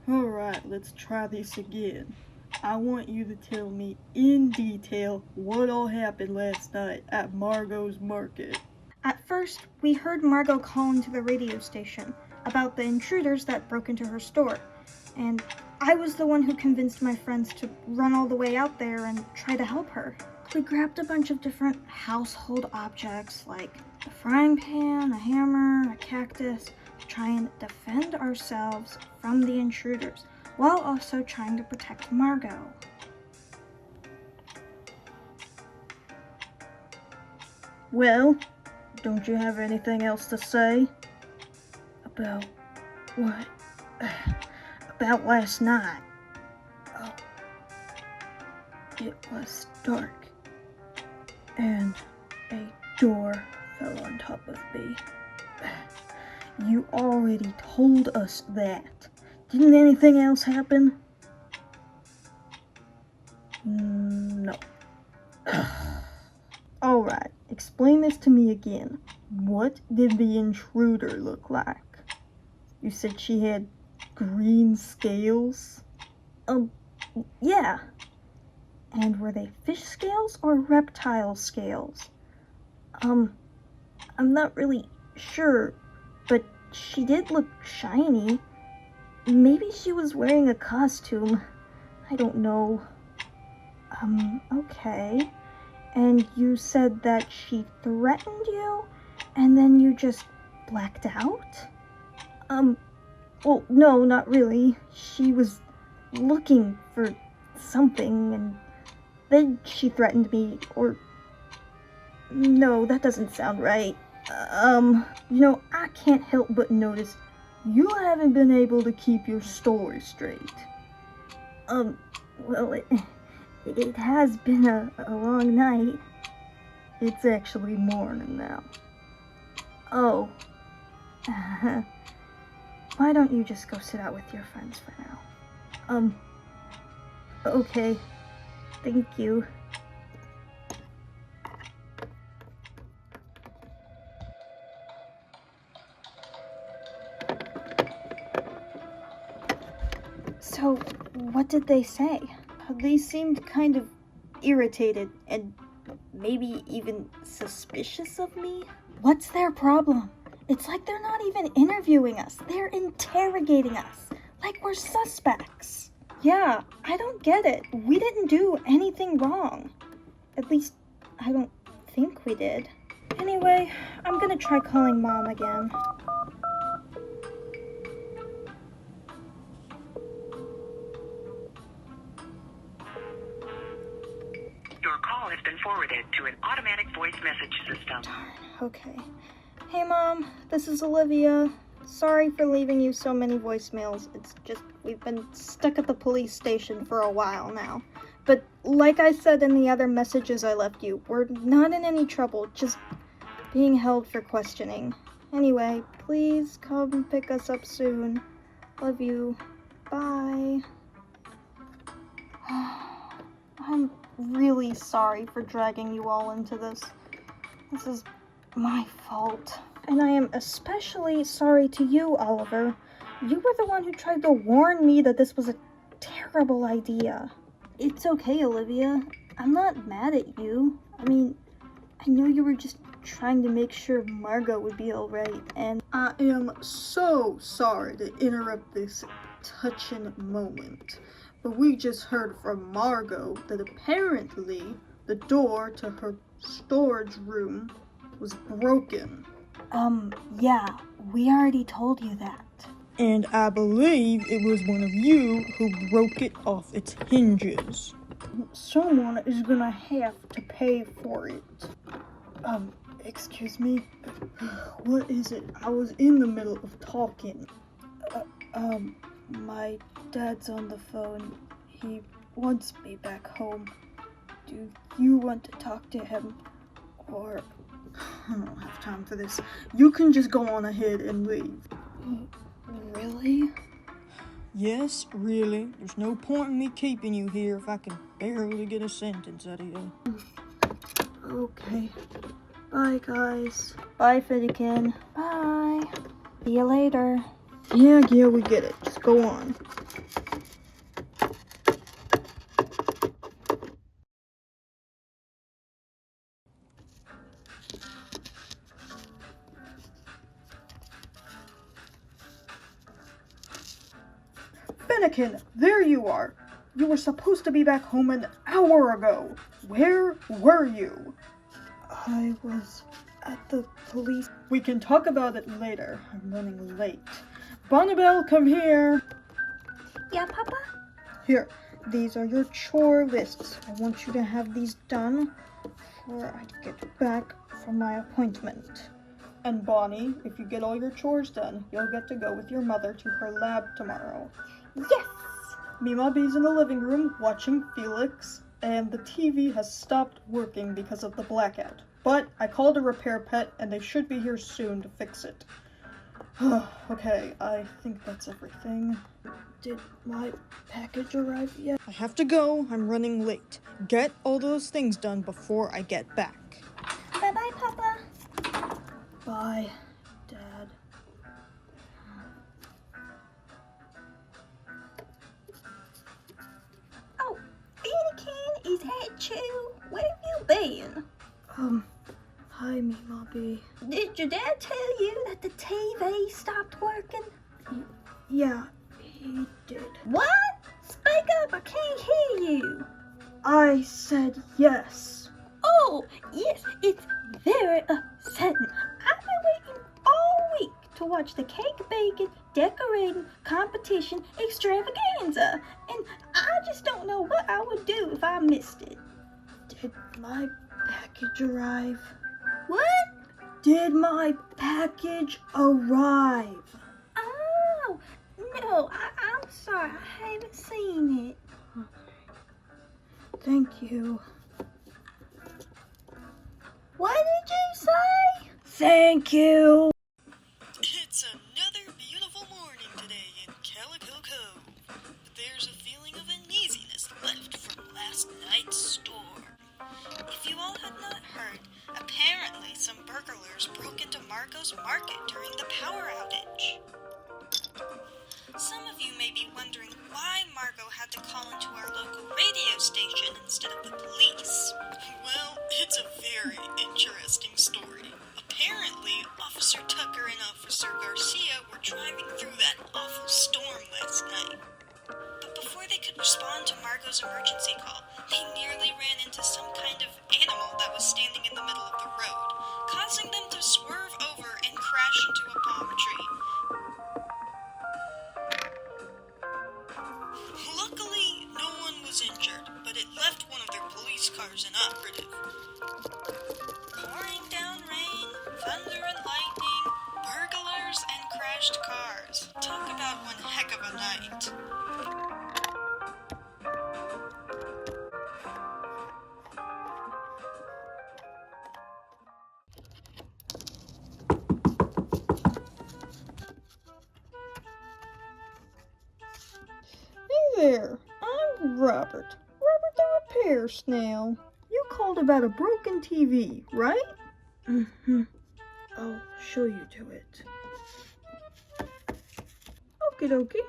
Alright, let's try this again. I want you to tell me in detail what all happened last night at Margot's market. At first, we heard Margot calling to the radio station about the intruders that broke into her store, and I was the one who convinced my friends to run all the way out there and try to help her. We grabbed a bunch of different household objects like a frying pan, a hammer, a cactus, to try and defend ourselves from the intruders, while also trying to protect Margot. Well, don't you have anything else to say? About what? About last night. Oh, it was dark, and a door fell on top of me. You already told us that. Didn't anything else happen? No. Alright, explain this to me again. What did the intruder look like? You said she had green scales? Yeah. And were they fish scales or reptile scales? I'm not really sure, but she did look shiny. Maybe she was wearing a costume. I don't know. Okay. And you said that she threatened you, and then you just blacked out? Well, no, not really. She was looking for something, and then she threatened me, or... No, that doesn't sound right. I can't help but notice you haven't been able to keep your story straight. Well, it has been a long night. It's actually morning now. Oh. Why don't you just go sit out with your friends for now? Okay. Thank you. So, what did they say? They seemed kind of irritated and maybe even suspicious of me. What's their problem? It's like they're not even interviewing us. They're interrogating us. Like we're suspects. Yeah, I don't get it. We didn't do anything wrong. At least, I don't think we did. Anyway, I'm gonna try calling Mom again. Your call has been forwarded to an automatic voice message system. Darn, okay. Hey Mom, this is Olivia. Sorry for leaving you so many voicemails. It's just, we've been stuck at the police station for a while now. But like I said in the other messages I left you, we're not in any trouble, just being held for questioning. Anyway, please come pick us up soon. Love you. Bye. I'm really sorry for dragging you all into this. This is my fault. And I am especially sorry to you, Oliver. You were the one who tried to warn me that this was a terrible idea. It's okay, Olivia. I'm not mad at you. I mean, I know you were just trying to make sure Margot would be alright, and I am so sorry to interrupt this touching moment, but we just heard from Margot that apparently the door to her storage room was broken. Yeah, we already told you that. And I believe it was one of you who broke it off its hinges. Someone is gonna have to pay for it. Excuse me? What is it? I was in the middle of talking. My dad's on the phone. He wants me back home. Do you want to talk to him? Or... I don't have time for this. You can just go on ahead and leave. Really? Yes, really. There's no point in me keeping you here if I can barely get a sentence out of you. Okay. Bye, guys. Bye, Fennican. Bye. See you later. Yeah, we get it. Just go on. Fennican, there you are. You were supposed to be back home an hour ago. Where were you? I was at the police. We can talk about it later. I'm running late. Bonnabelle, come here. Yeah, Papa? Here, these are your chore lists. I want you to have these done before I get back from my appointment. And Bonnie, if you get all your chores done, you'll get to go with your mother to her lab tomorrow. Yes! Mima B's in the living room watching Felix, and the TV has stopped working because of the blackout. But I called a repair pet, and they should be here soon to fix it. Okay, I think that's everything. Did my package arrive yet? I have to go. I'm running late. Get all those things done before I get back. Bye-bye, Papa. Bye, Dad. Oh, Fennican, is that you? Where have you been? Hi, Mima B. Did your dad tell you that the TV stopped working? Yeah, he did. What? Speak up, I can't hear you. I said yes. Oh, yes, it's very upsetting. I've been waiting all week to watch the cake baking, decorating, competition extravaganza, and I just don't know what I would do if I missed it. Did my package arrive? What? Did my package arrive? Oh, no, I'm sorry, I haven't seen it. Thank you. What did you say? Thank you. It's another beautiful morning today in Calico Cove, but there's a feeling of uneasiness left from last night's storm. If you all had not heard, apparently some burglars broke into Margot's market during the power outage. Some of you may be wondering why Margot had to call into our local radio station instead of the police. Well, it's a very interesting story. Apparently, Officer Tucker and Officer Garcia were driving through that awful storm last night. But before they could respond to Margot's emergency call, they nearly ran into some kind of animal that was standing in the middle of the road, causing them to swerve over and crash into a palm tree. Luckily, no one was injured, but it left one of their police cars inoperative. Pouring down rain, thunder and lightning, burglars and crashed cars. Talk about one heck of a night. Hey there, I'm Robert. Robert the repair snail. You called about a broken TV, right? Mm-hmm. I'll show you to it. Okie dokie.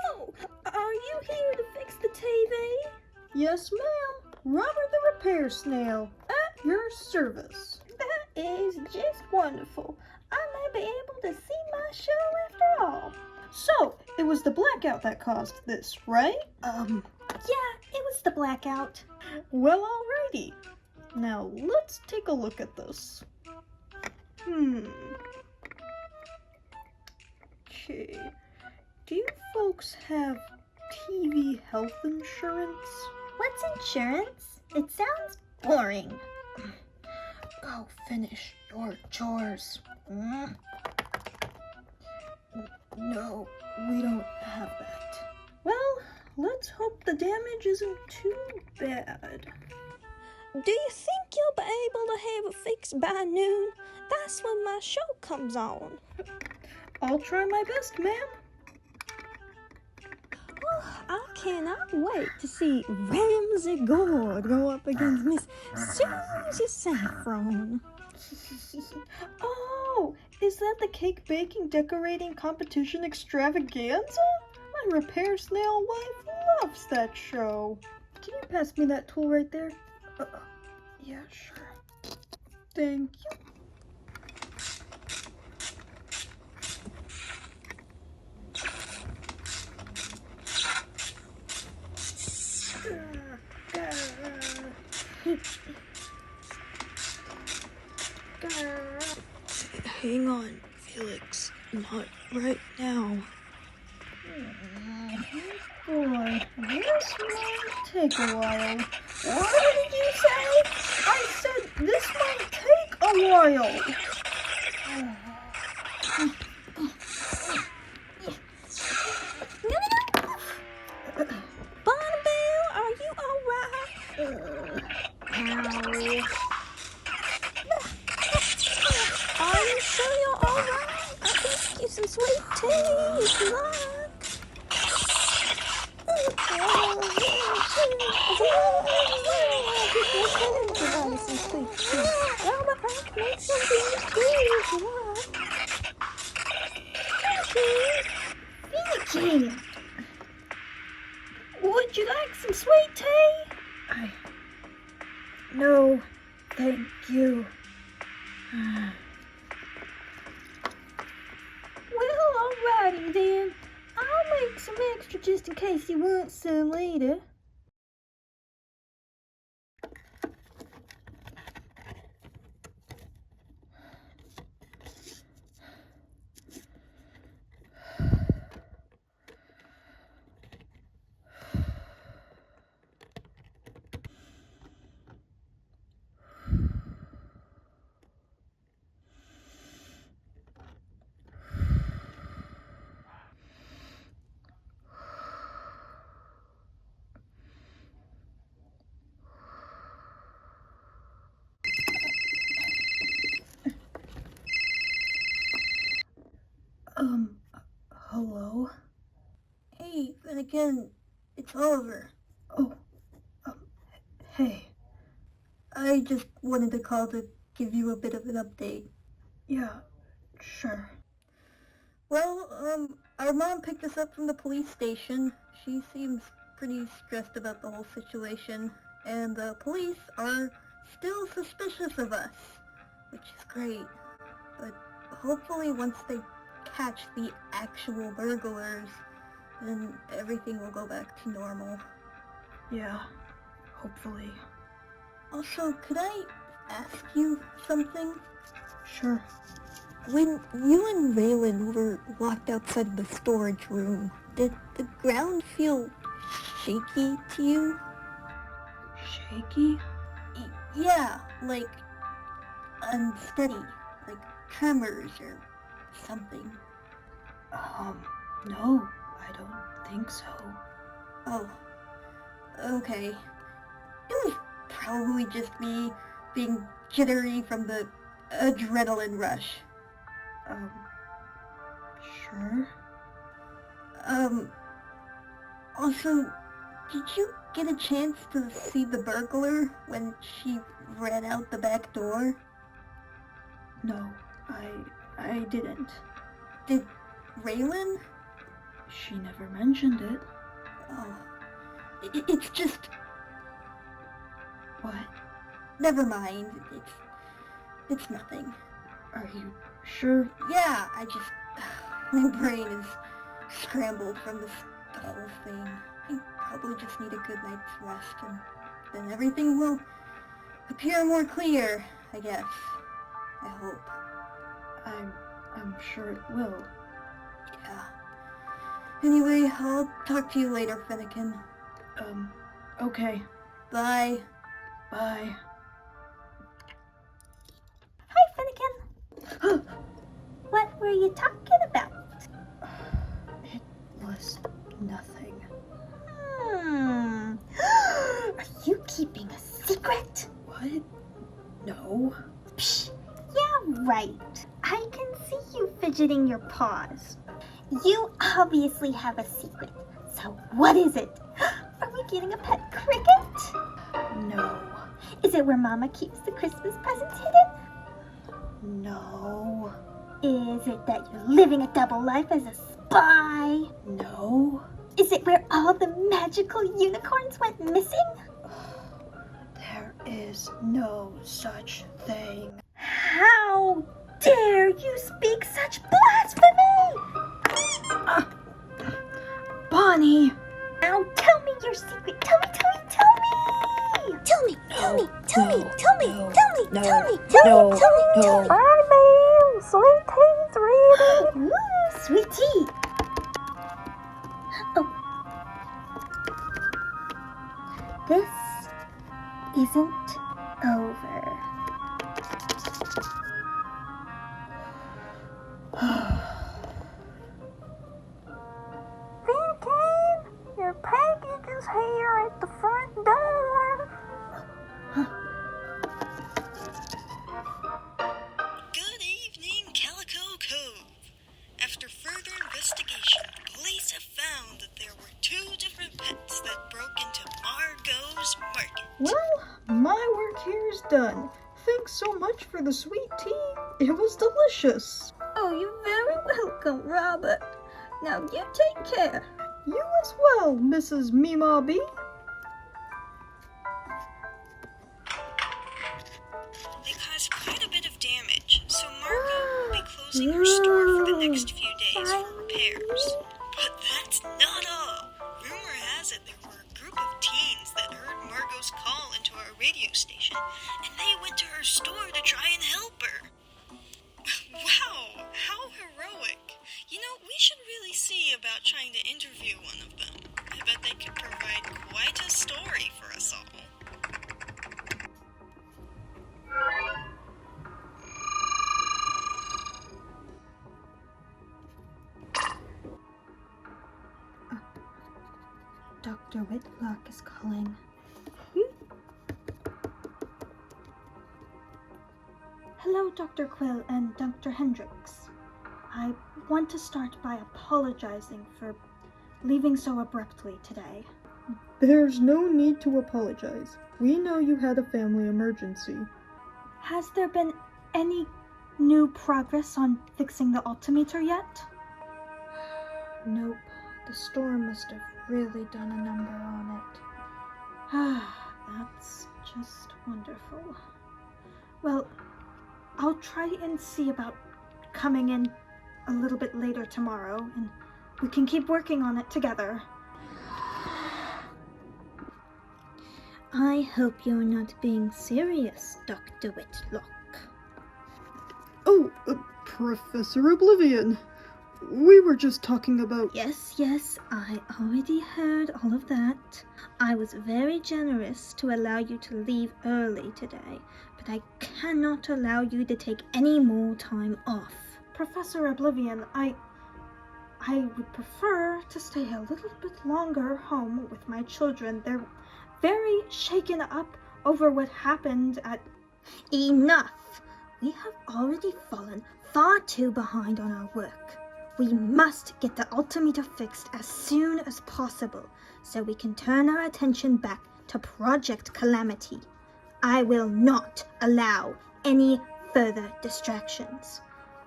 Oh, are you here to fix the TV? Yes, ma'am. Robert the repair snail, at your service. That is just wonderful. I may be able to see my show after all. So, it was the blackout that caused this, right? Yeah, it was the blackout. Well, alrighty. Now, let's take a look at this. Okay. Do you folks have TV health insurance? What's insurance? It sounds boring. Go finish your chores. No, we don't have that. Well, let's hope the damage isn't too bad. Do you think you'll be able to have it fixed by noon? That's when my show comes on. I'll try my best, ma'am. I cannot wait to see Ramsey Gord go up against Miss Susie Saffron. Oh, is that the cake baking decorating competition extravaganza? My repair snail wife loves that show. Can you pass me that tool right there? Yeah, sure. Thank you. Hang on, Felix. Not right now. Boy, this might take a while. What did you say? I said this might take a while. Bonneville, are you alright? Are you sure you're alright? I can make you some sweet tea if you like. Fennican! Would you like some sweet tea? No, thank you. Well, alrighty then. I'll make some extra just in case you want some later. Hello? Hey, Fennican, it's Oliver. Oh, hey. I just wanted to call to give you a bit of an update. Yeah, sure. Well, our mom picked us up from the police station. She seems pretty stressed about the whole situation, and the police are still suspicious of us, which is great. But hopefully once they catch the actual burglars, then everything will go back to normal. Yeah, hopefully. Also, could I ask you something? Sure. When you and Raylan were locked outside the storage room, did the ground feel shaky to you? Shaky? Yeah, like unsteady, like tremors or something. No, I don't think so. Oh, okay. It was probably just me being jittery from the adrenaline rush. Sure. Also, did you get a chance to see the burglar when she ran out the back door? No, I didn't. Did Raylan? She never mentioned it. Oh, it's just... What? Never mind. It's nothing. Are you sure? Yeah, my brain is scrambled from the whole thing. I probably just need a good night's rest, and then everything will appear more clear, I guess. I hope. I'm sure it will. Yeah. Anyway, I'll talk to you later, Fennican. Okay. Bye. Bye. Hi, Fennican. What were you talking about? It was nothing. Are you keeping a secret? What? No. Psh, yeah, right. I can see you fidgeting your paws. You obviously have a secret. So what is it? Are we getting a pet cricket? No. Is it where Mama keeps the Christmas presents hidden? No. Is it that you're living a double life as a spy? No. Is it where all the magical unicorns went missing? There is no such thing. How dare you speak such blasphemy? Bonnie! Now tell me your secret. Tell me. Tell me. Sweet tea's ready. Ooh, sweet tea. Oh. This isn't over. Fennican, your package is here at the front door. Good evening, Calico Cove. After further investigation, the police have found that there were 2 different pets that broke into Margot's market. Well, my work here is done. Thanks so much for the sweet tea. It was delicious. Oh, you're very welcome, Robert. Now you take care. You as well, Mrs. Meemaw B. They caused quite a bit of damage, so Margot will be closing her store for the next few days for repairs. But that's not all. Rumor has it there were a group of teens that heard Margot's call into our radio station, and they went to her store to try and help her. Wow, how heroic. You know, we should really see about trying to interview one of them. I bet they could provide quite a story for us all. Dr. Whitlock is calling. Hello, Dr. Quill and Dr. Hendricks. I want to start by apologizing for leaving so abruptly today. There's no need to apologize. We know you had a family emergency. Has there been any new progress on fixing the altimeter yet? Nope. The storm must have really done a number on it. That's just wonderful. Well, I'll try and see about coming in a little bit later tomorrow, and we can keep working on it together. I hope you're not being serious, Dr. Whitlock. Oh, Professor Oblivion. We were just talking about... Yes, I already heard all of that. I was very generous to allow you to leave early today, but I cannot allow you to take any more time off. Professor Oblivion, I would prefer to stay a little bit longer home with my children. They're very shaken up over what happened at... Enough! We have already fallen far too behind on our work. We must get the altimeter fixed as soon as possible so we can turn our attention back to Project Calamity. I will not allow any further distractions.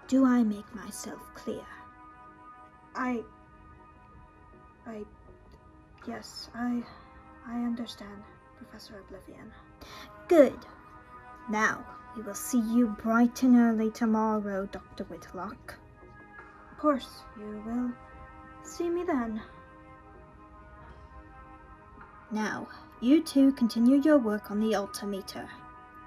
Do I make myself clear? Yes, I understand, Professor Oblivion. Good. Now, we will see you bright and early tomorrow, Dr. Whitlock. Of course, you will see me then. Now, you two continue your work on the altimeter.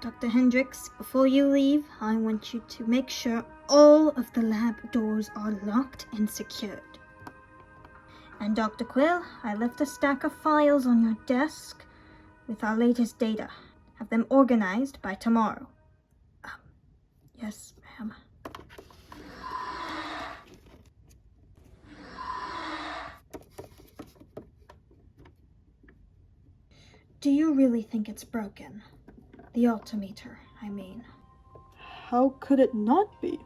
Dr. Hendricks, before you leave, I want you to make sure all of the lab doors are locked and secured. And Dr. Quill, I left a stack of files on your desk with our latest data. Have them organized by tomorrow. Yes, ma'am. Do you really think it's broken? The altimeter, I mean. How could it not be?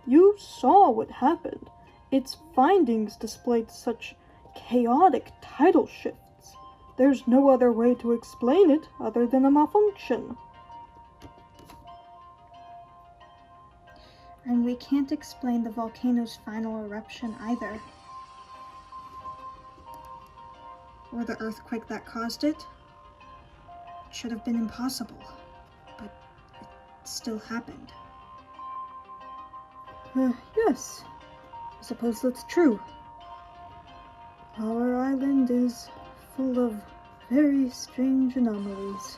You saw what happened. Its findings displayed such chaotic tidal shifts. There's no other way to explain it other than a malfunction. And we can't explain the volcano's final eruption either. Or the earthquake that caused it. It should have been impossible, but it still happened. Yes, I suppose that's true. Our island is full of very strange anomalies.